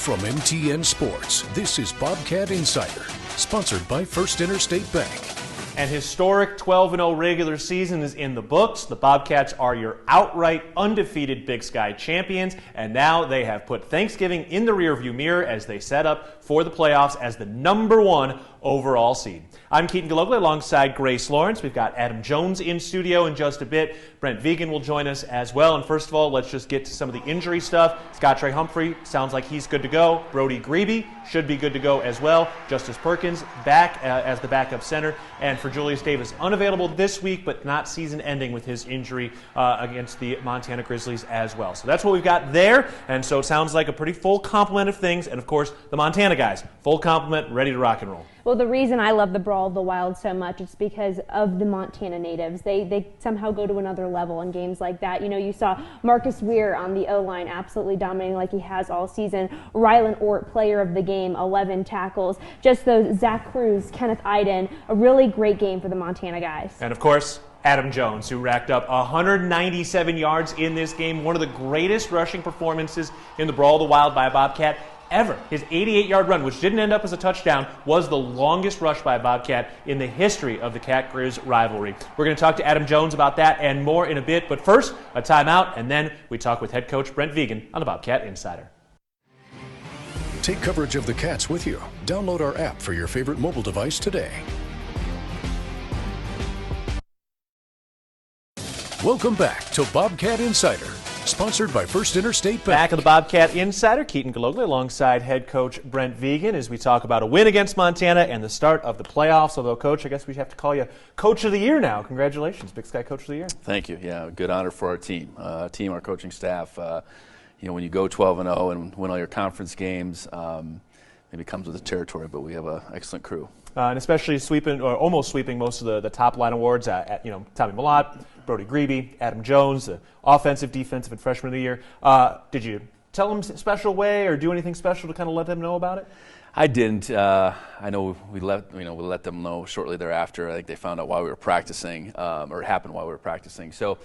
From MTN Sports, this is Bobcat Insider, sponsored by First Interstate Bank. An historic 12-0 regular season is in the books. The Bobcats are your outright undefeated Big Sky champions, and now they have put Thanksgiving in the rearview mirror as they set up for the playoffs as the #1 overall seed. I'm Keaton Galoglu alongside Grace Lawrence. We've got Adam Jones in studio in just a bit. Brent Vigen will join us as well. And first of all, let's just get to some of the injury stuff. Scott Trey Humphrey sounds like he's good to go. Brody Grebe should be good to go as well. Justice Perkins back as the backup center. And for Julius Davis, unavailable this week, but not season ending with his injury against the Montana Grizzlies as well. So that's what we've got there. And so it sounds like a pretty full complement of things. And of course, the Montana guys, full complement, ready to rock and roll. Well, the reason I love the Brawl of the Wild so much is because of the Montana natives. They somehow go to another level in games like that. You know, you saw Marcus Weir on the O-line absolutely dominating like he has all season. Rylan Ort, player of the game, 11 tackles. Just those Zach Cruz, Kenneth Iden, a really great game for the Montana guys. And of course, Adam Jones, who racked up 197 yards in this game, one of the greatest rushing performances in the Brawl of the Wild by a Bobcat ever. His 88-yard run, which didn't end up as a touchdown, was the longest rush by a Bobcat in the history of the Cat-Grizz rivalry. We're going to talk to Adam Jones about that and more in a bit, but first, a timeout, and then we talk with head coach Brent Vigen on the Bobcat Insider. Take coverage of the Cats with you. Download our app for your favorite mobile device today. Welcome back to Bobcat Insider, sponsored by First Interstate Bank. Back of the Bobcat Insider, Keaton Galoglu alongside head coach Brent Vigen as we talk about a win against Montana and the start of the playoffs. Although, Coach, I guess we have to call you Coach of the Year now. Congratulations, Big Sky Coach of the Year. Thank you. Yeah, good honor for our team, our coaching staff. You know, when you go 12-0 and win all your conference games, maybe comes with the territory, but we have an excellent crew. And especially sweeping, or almost sweeping, most of the top line awards at Tommy Malott, Brody Grebe, Adam Jones, the offensive, defensive, and freshman of the year. Did you tell them a special way or do anything special to kind of let them know about it? I didn't. I know we let them know shortly thereafter. I think they found out while we were practicing, or it happened while we were practicing. So,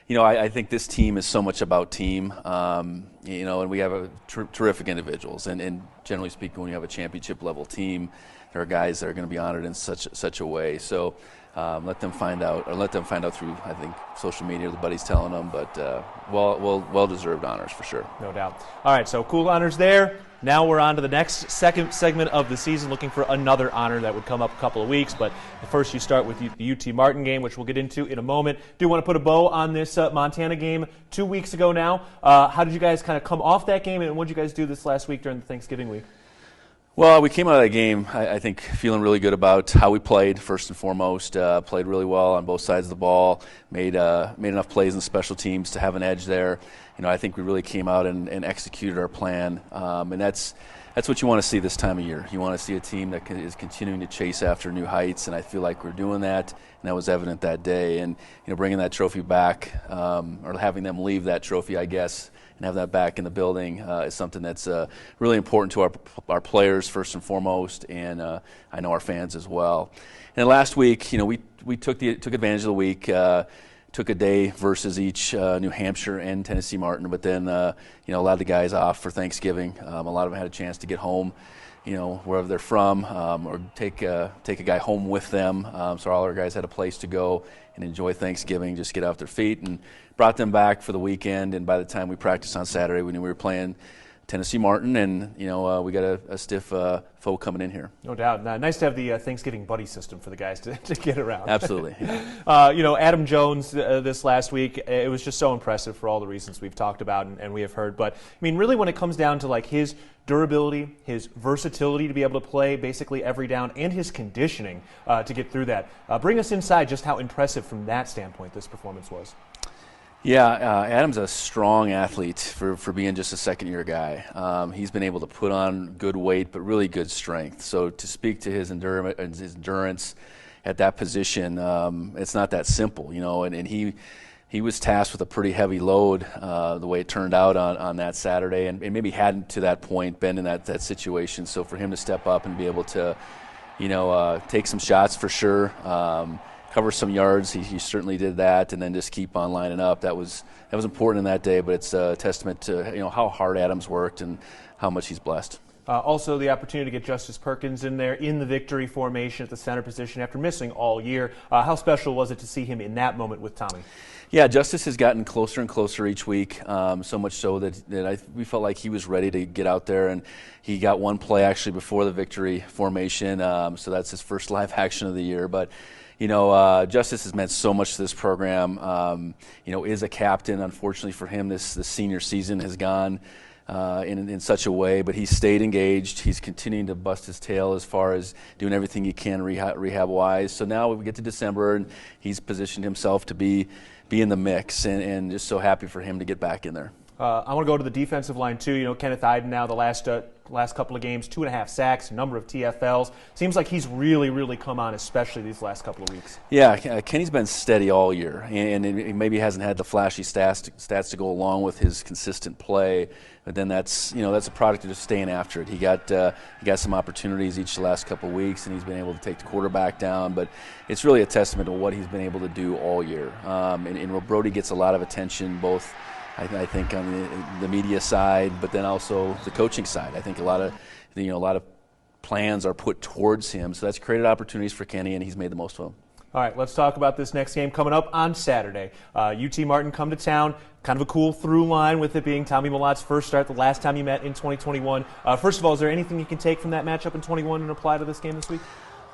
I think this team is so much about team. And we have terrific individuals. And generally speaking, when you have a championship level team, there are guys that are going to be honored in such a way. So. Let them find out through, I think, social media, the buddies telling them, but well-deserved honors for sure. No doubt. All right, so cool honors there. Now we're on to the second segment of the season, looking for another honor that would come up a couple of weeks. But first you start with the UT Martin game, which we'll get into in a moment. Do want to put a bow on this Montana game 2 weeks ago now. How did you guys kind of come off that game, and what did you guys do this last week during the Thanksgiving week? Well, we came out of that game, I think, feeling really good about how we played, first and foremost. Played really well on both sides of the ball, made enough plays in special teams to have an edge there. I think we really came out and executed our plan, and that's what you want to see this time of year. You want to see a team that is continuing to chase after new heights, and I feel like we're doing that, and that was evident that day. And bringing that trophy back, or having them leave that trophy, I guess, and have that back in the building is something that's really important to our players first and foremost, and I know our fans as well. And last week, we took advantage of the week. Took a day versus each New Hampshire and Tennessee Martin, but then allowed the guys off for Thanksgiving. A lot of them had a chance to get home, wherever they're from, or take a guy home with them. So all our guys had a place to go and enjoy Thanksgiving, just get off their feet, and brought them back for the weekend. And by the time we practiced on Saturday, we knew we were playing Tennessee Martin, and we got a stiff foe coming in here. No doubt. Nice to have the Thanksgiving buddy system for the guys to get around. Absolutely. Adam Jones this last week, it was just so impressive for all the reasons we've talked about and we have heard. But I mean, really, when it comes down to like his durability, his versatility to be able to play basically every down, and his conditioning to get through that, bring us inside just how impressive from that standpoint this performance was. Yeah, Adam's a strong athlete for being just a second-year guy. He's been able to put on good weight, but really good strength. So to speak to his endurance at that position, it's not that simple, And he was tasked with a pretty heavy load the way it turned out on that Saturday, and maybe hadn't to that point been in that situation. So for him to step up and be able to, take some shots for sure. cover some yards. He certainly did that, and then just keep on lining up. That was important in that day, but it's a testament to how hard Adams worked and how much he's blessed. Also, the opportunity to get Justice Perkins in there in the victory formation at the center position after missing all year. How special was it to see him in that moment with Tommy? Yeah, Justice has gotten closer and closer each week, so much so that we felt like he was ready to get out there, and he got one play actually before the victory formation, so that's his first live action of the year. But Justice has meant so much to this program. Is a captain. Unfortunately for him, this senior season has gone in such a way, but he's stayed engaged. He's continuing to bust his tail as far as doing everything he can rehab-wise. So now we get to December, and he's positioned himself to be in the mix, and just so happy for him to get back in there. I want to go to the defensive line too. Kenneth Iden now the last couple of games, 2.5 sacks, a number of TFLs. Seems like he's really come on, especially these last couple of weeks. Yeah, Kenny's been steady all year, and he maybe hasn't had the flashy stats to go along with his consistent play. But then that's a product of just staying after it. He got some opportunities each of the last couple of weeks, and he's been able to take the quarterback down. But it's really a testament to what he's been able to do all year. And Brody gets a lot of attention, both I think on the media side, but then also the coaching side. I think a lot of plans are put towards him, so that's created opportunities for Kenny, and he's made the most of them. All right, let's talk about this next game coming up on Saturday. UT Martin come to town. Kind of a cool through line with it being Tommy Malotte's first start, the last time you met in 2021. First of all, is there anything you can take from that matchup in 21 and apply to this game this week?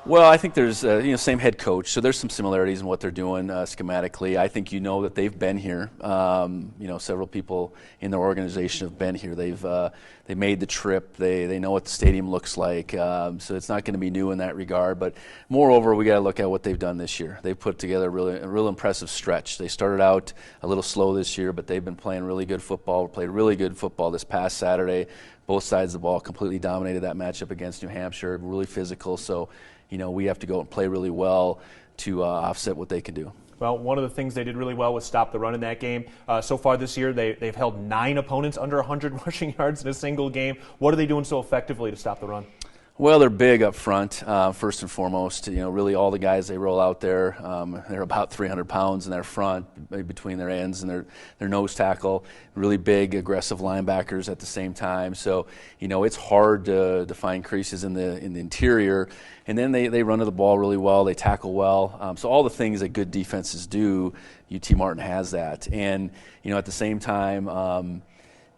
Well, I think there's same head coach, so there's some similarities in what they're doing schematically. I think that they've been here. Several people in their organization have been here. They made the trip. They know what the stadium looks like. So it's not going to be new in that regard. But moreover, we got to look at what they've done this year. They've put together a real impressive stretch. They started out a little slow this year, but they've been playing really good football. Played really good football this past Saturday. Both sides of the ball completely dominated that matchup against New Hampshire. Really physical. So we have to go and play really well to offset what they can do. Well, one of the things they did really well was stop the run in that game. So far this year, they've held 9 opponents under 100 rushing yards in a single game. What are they doing so effectively to stop the run? Well, they're big up front, first and foremost. Really all the guys they roll out there, they're about 300 pounds in their front, between their ends and their nose tackle. Really big, aggressive linebackers at the same time. So, it's hard to find creases in the interior. And then they run to the ball really well. They tackle well. So all the things that good defenses do, UT Martin has that. And, at the same time,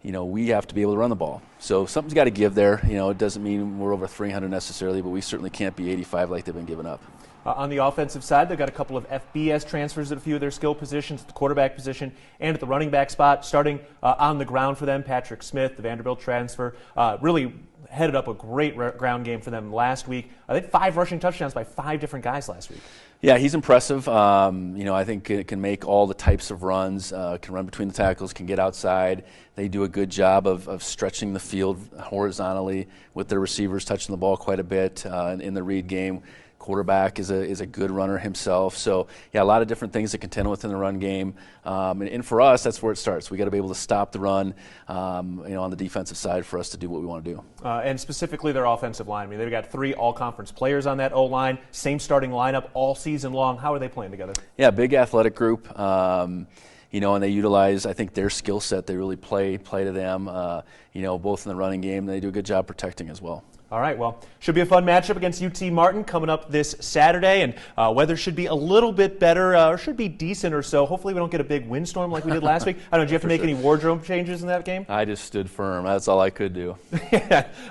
we have to be able to run the ball. So something's got to give there. It doesn't mean we're over 300 necessarily, but we certainly can't be 85 like they've been giving up. On the offensive side, they've got a couple of FBS transfers at a few of their skill positions, at the quarterback position and at the running back spot. Starting on the ground for them, Patrick Smith, the Vanderbilt transfer, really headed up a great ground game for them last week. I think 5 rushing touchdowns by 5 different guys last week. Yeah, he's impressive. I think it can make all the types of runs, can run between the tackles, can get outside. They do a good job of stretching the field horizontally with their receivers, touching the ball quite a bit in the read game. Quarterback is a good runner himself. So, yeah, a lot of different things to contend with in the run game. And for us, that's where it starts. We got to be able to stop the run, on the defensive side for us to do what we want to do. And specifically their offensive line. They've got 3 all-conference players on that O-line, same starting lineup all season long. How are they playing together? Yeah, big athletic group. And they utilize, I think, their skill set. They really play to them, both in the running game. They do a good job protecting as well. All right, well, should be a fun matchup against UT Martin coming up this Saturday, and weather should be a little bit better, or should be decent or so. Hopefully we don't get a big windstorm like we did last week. I don't know, did you have to make any wardrobe changes in that game? I just stood firm. That's all I could do.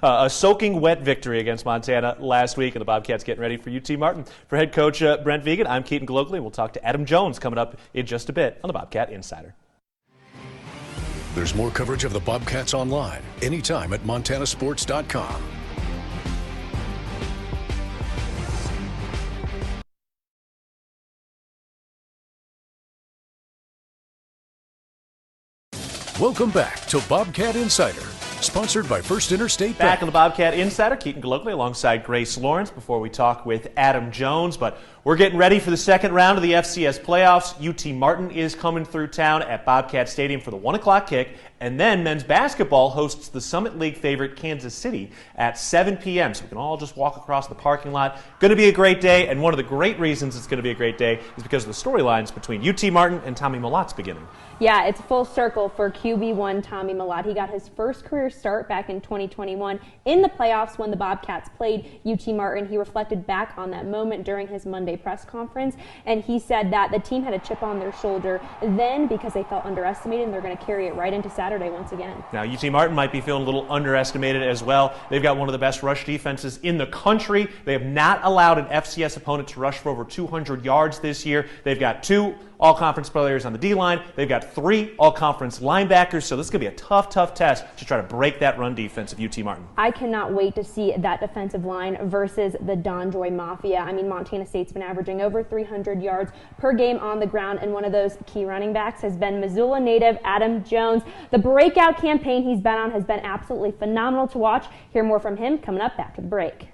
A soaking wet victory against Montana last week, and the Bobcats getting ready for UT Martin. For head coach Brent Vigen, I'm Keaton Glockley, and we'll talk to Adam Jones coming up in just a bit on the Bobcat Insider. There's more coverage of the Bobcats online anytime at montanasports.com. Welcome back to Bobcat Insider, sponsored by First Interstate Bank. Back on the Bobcat Insider, Keaton Glockley alongside Grace Lawrence before we talk with Adam Jones. But We're getting ready for the second round of the FCS playoffs. UT Martin is coming through town at Bobcat Stadium for the 1 o'clock kick, and then men's basketball hosts the Summit League favorite Kansas City at 7 p.m. So we can all just walk across the parking lot. Going to be a great day, and one of the great reasons it's going to be a great day is because of the storylines between UT Martin and Tommy Malotte's beginning. Yeah, it's full circle for QB1 Tommy Malott. He got his first career start back in 2021 in the playoffs when the Bobcats played UT Martin. He reflected back on that moment during his Monday press conference, and he said that the team had a chip on their shoulder then because they felt underestimated, and they're going to carry it right into Saturday once again. Now, UT Martin might be feeling a little underestimated as well. They've got one of the best rush defenses in the country. They have not allowed an FCS opponent to rush for over 200 yards this year. They've got 2 all-conference players on the D-line. They've got 3 all-conference linebackers, so this is going to be a tough test to try to break that run defense of UT Martin. I cannot wait to see that defensive line versus the Don Joy Mafia. I mean, Montana State's been averaging over 300 yards per game on the ground, and one of those key running backs has been Missoula native Adam Jones. The breakout campaign he's been on has been absolutely phenomenal to watch. Hear more from him coming up after the break.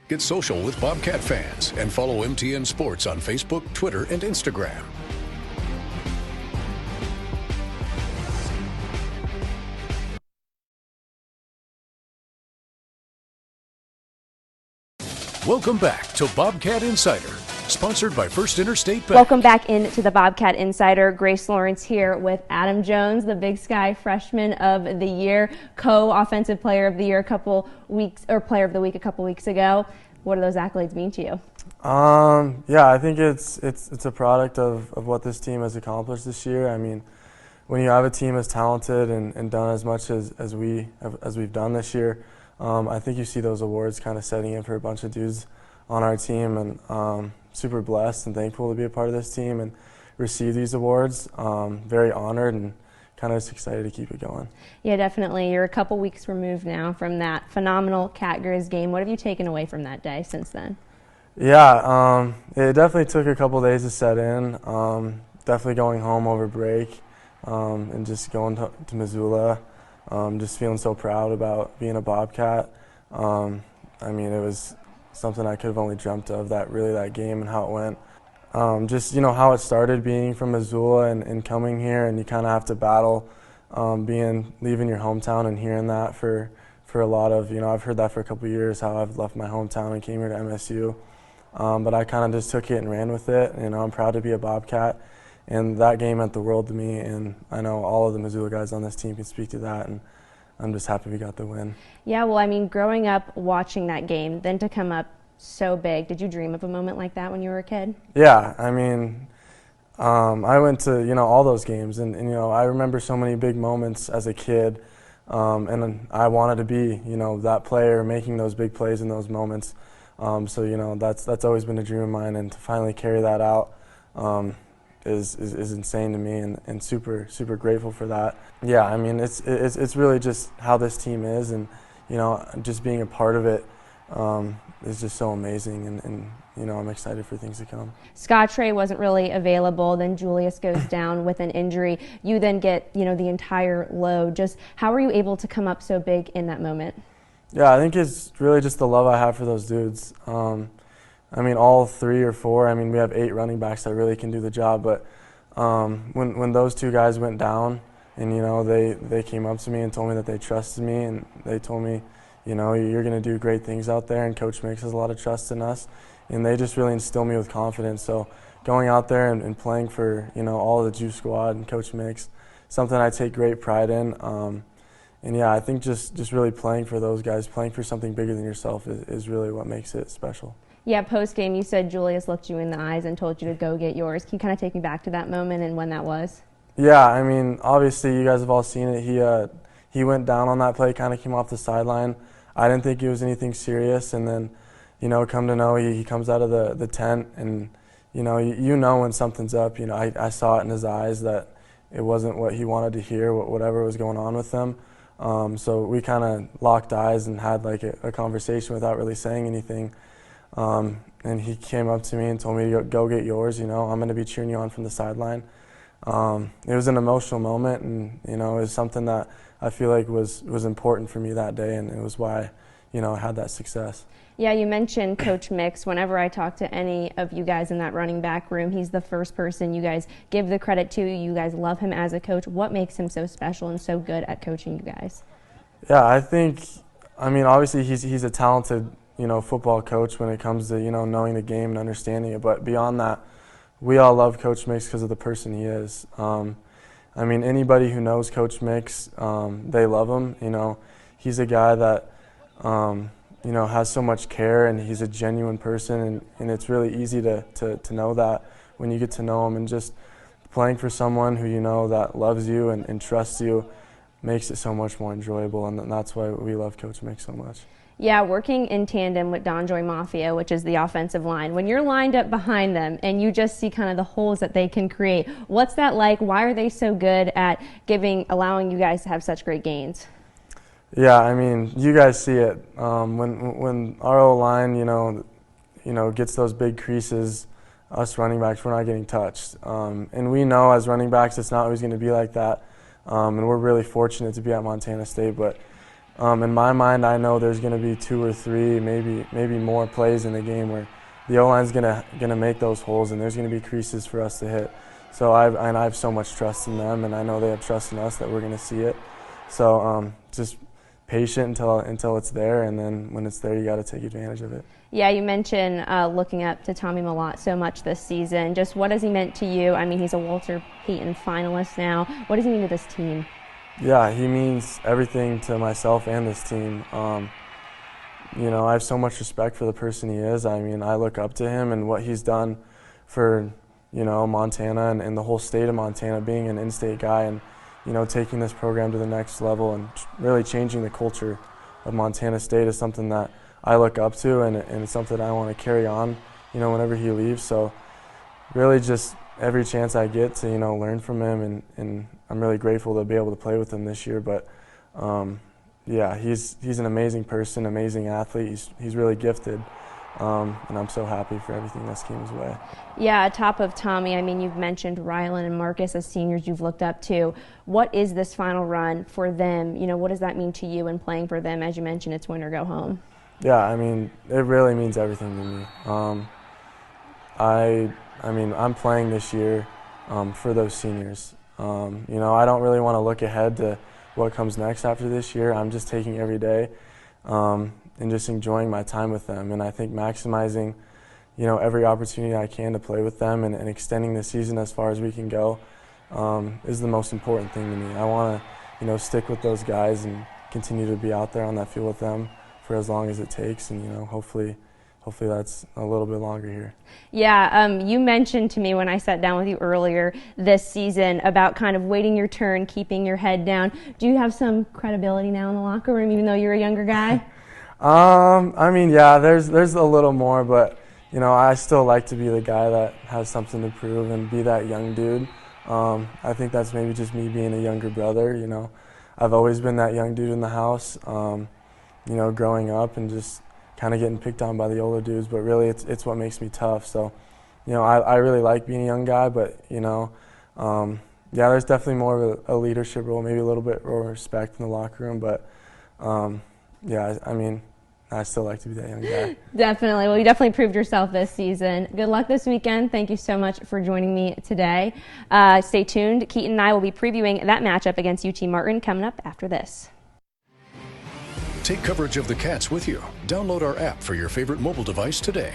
Get social with Bobcat fans and follow MTN Sports on Facebook, Twitter, and Instagram. Welcome back to Bobcat Insider, sponsored by First Interstate Bank. Welcome back into the Bobcat Insider. Grace Lawrence here with Adam Jones, the Big Sky Freshman of the Year, co-offensive player of the year player of the week a couple weeks ago. What do those accolades mean to you? Yeah, I think it's a product of what this team has accomplished this year. I mean, when you have a team as talented and done as much as we've done this year, I think you see those awards kind of setting in for a bunch of dudes on our team, and super blessed and thankful to be a part of this team and receive these awards. Very honored and kind of just excited to keep it going. Yeah, definitely. You're a couple weeks removed now from that phenomenal Catgirls game. What have you taken away from that day since then? Yeah, it definitely took a couple days to set in. Definitely going home over break and just going to Missoula. Just feeling so proud about being a Bobcat. I mean, it was something I could have only dreamt of, that game and how it went. Just, how it started being from Missoula and coming here, and you kind of have to battle leaving your hometown and hearing that for a lot of, I've heard that for a couple of years, how I've left my hometown and came here to MSU. But I kind of just took it and ran with it. I'm proud to be a Bobcat. And that game meant the world to me, and I know all of the Missoula guys on this team can speak to that, and I'm just happy we got the win. Yeah, well, I mean, growing up watching that game, then to come up so big, did you dream of a moment like that when you were a kid? Yeah, I mean, I went to, all those games, and I remember so many big moments as a kid, and I wanted to be, that player making those big plays in those moments. So, that's always been a dream of mine, and to finally carry that out, is insane to me, and super grateful for that. Yeah, I mean, it's really just how this team is, and just being a part of it is just so amazing, and I'm excited for things to come. Scott Trey wasn't really available, then Julius goes down with an injury. You then get the entire load. Just how were you able to come up so big in that moment? Yeah, I think it's really just the love I have for those dudes. I mean, all 3 or 4, I mean, we have 8 running backs that really can do the job, but when those 2 guys went down and, they came up to me and told me that they trusted me, and they told me, you're going to do great things out there, and Coach Mix has a lot of trust in us, and they just really instilled me with confidence. So going out there and playing for, all of the Juice Squad and Coach Mix, something I take great pride in. And yeah, I think just really playing for those guys, playing for something bigger than yourself is really what makes it special. Yeah, post-game you said Julius looked you in the eyes and told you to go get yours. Can you kind of take me back to that moment and when that was? Yeah, I mean, obviously you guys have all seen it. He went down on that play, kind of came off the sideline. I didn't think it was anything serious, and then, come to know he comes out of the tent, and, you know when something's up. I saw it in his eyes that it wasn't what he wanted to hear, whatever was going on with him. So we kind of locked eyes and had like a conversation without really saying anything. And he came up to me and told me to go get yours. I'm going to be cheering you on from the sideline. It was an emotional moment, and it was something that I feel like was important for me that day, and it was why had that success. Yeah, you mentioned Coach Mix. Whenever I talk to any of you guys in that running back room, he's the first person you guys give the credit to. You guys love him as a coach. What makes him so special and so good at coaching you guys? Yeah, obviously he's a talented, football coach when it comes to, knowing the game and understanding it. But beyond that, we all love Coach Mix because of the person he is. Anybody who knows Coach Mix, they love him. He's a guy that, has so much care, and he's a genuine person, and it's really easy to know that when you get to know him. And just playing for someone who that loves you and trusts you makes it so much more enjoyable, and that's why we love Coach Mix so much. Yeah, working in tandem with Donjoy Mafia, which is the offensive line, when you're lined up behind them and you just see kind of the holes that they can create, what's that like? Why are they so good at allowing you guys to have such great gains? Yeah, you guys see it. When our O-line, gets those big creases, us running backs, we're not getting touched. And we know as running backs it's not always going to be like that. And we're really fortunate to be at Montana State. But in my mind, I know there's going to be 2 or 3, maybe more plays in the game where the O-line's going to make those holes, and there's going to be creases for us to hit. So I have so much trust in them, and I know they have trust in us that we're going to see it. So just patient until it's there, and then when it's there, you got to take advantage of it. Yeah, you mentioned looking up to Tommy Malott so much this season. Just what has he meant to you? He's a Walter Payton finalist now. What does he mean to this team? Yeah, he means everything to myself and this team. I have so much respect for the person he is. I look up to him and what he's done for, Montana and the whole state of Montana, being an in-state guy and, taking this program to the next level and really changing the culture of Montana State is something that I look up to, and it's something I want to carry on, whenever he leaves. So really just every chance I get to, learn from him, and I'm really grateful to be able to play with him this year. But yeah, he's an amazing person, amazing athlete. He's really gifted. And I'm so happy for everything that's came his way. Yeah, atop of Tommy, you've mentioned Rylan and Marcus as seniors you've looked up to. What is this final run for them? What does that mean to you in playing for them? As you mentioned, it's win or go home. Yeah, it really means everything to me. I'm playing this year for those seniors. I don't really want to look ahead to what comes next after this year. I'm just taking every day and just enjoying my time with them. And I think maximizing, every opportunity I can to play with them and extending the season as far as we can go is the most important thing to me. I want to, stick with those guys and continue to be out there on that field with them for as long as it takes, and hopefully that's a little bit longer here. Yeah, you mentioned to me when I sat down with you earlier this season about kind of waiting your turn, keeping your head down. Do you have some credibility now in the locker room, even though you're a younger guy? Yeah, there's a little more, but I still like to be the guy that has something to prove and be that young dude. I think that's maybe just me being a younger brother. I've always been that young dude in the house. Growing up and just kind of getting picked on by the older dudes, but really it's what makes me tough. So, I really like being a young guy, but there's definitely more of a leadership role, maybe a little bit more respect in the locker room, but I still like to be that young guy. Definitely. Well, you definitely proved yourself this season. Good luck this weekend. Thank you so much for joining me today. Stay tuned. Keaton and I will be previewing that matchup against UT Martin coming up after this. Take coverage of the Cats with you. Download our app for your favorite mobile device today.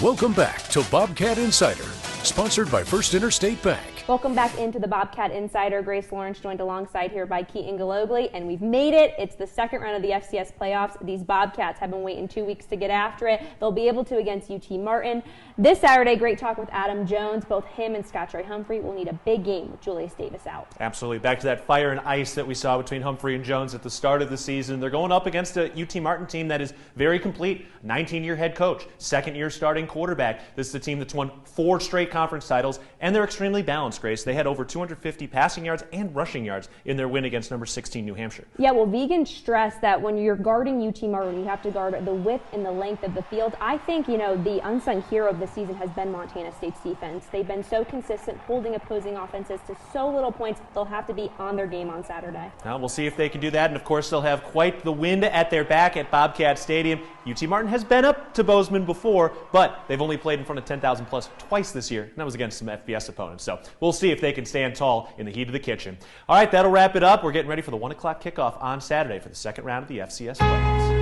Welcome back to Bobcat Insider, sponsored by First Interstate Bank. Welcome back into the Bobcat Insider. Grace Lawrence joined alongside here by Keaton Galogly, and we've made it. It's the second round of the FCS playoffs. These Bobcats have been waiting 2 weeks to get after it. They'll be able to against UT Martin. This Saturday, great talk with Adam Jones. Both him and Scott Troy Humphrey will need a big game with Julius Davis out. Absolutely. Back to that fire and ice that we saw between Humphrey and Jones at the start of the season. They're going up against a UT Martin team that is very complete. 19-year head coach, second-year starting quarterback. This is a team that's won 4 straight conference titles, and they're extremely balanced. Grace. They had over 250 passing yards and rushing yards in their win against number 16 New Hampshire. Yeah, well, Vigen stressed that when you're guarding UT Martin, you have to guard the width and the length of the field. I think, the unsung hero of the season has been Montana State's defense. They've been so consistent, holding opposing offenses to so little points. They'll have to be on their game on Saturday. Now we'll see if they can do that, and of course they'll have quite the wind at their back at Bobcat Stadium. UT Martin has been up to Bozeman before, but they've only played in front of 10,000 plus twice this year, and that was against some FBS opponents. So we'll see if they can stand tall in the heat of the kitchen. All right, that'll wrap it up. We're getting ready for the 1 o'clock kickoff on Saturday for the second round of the FCS playoffs.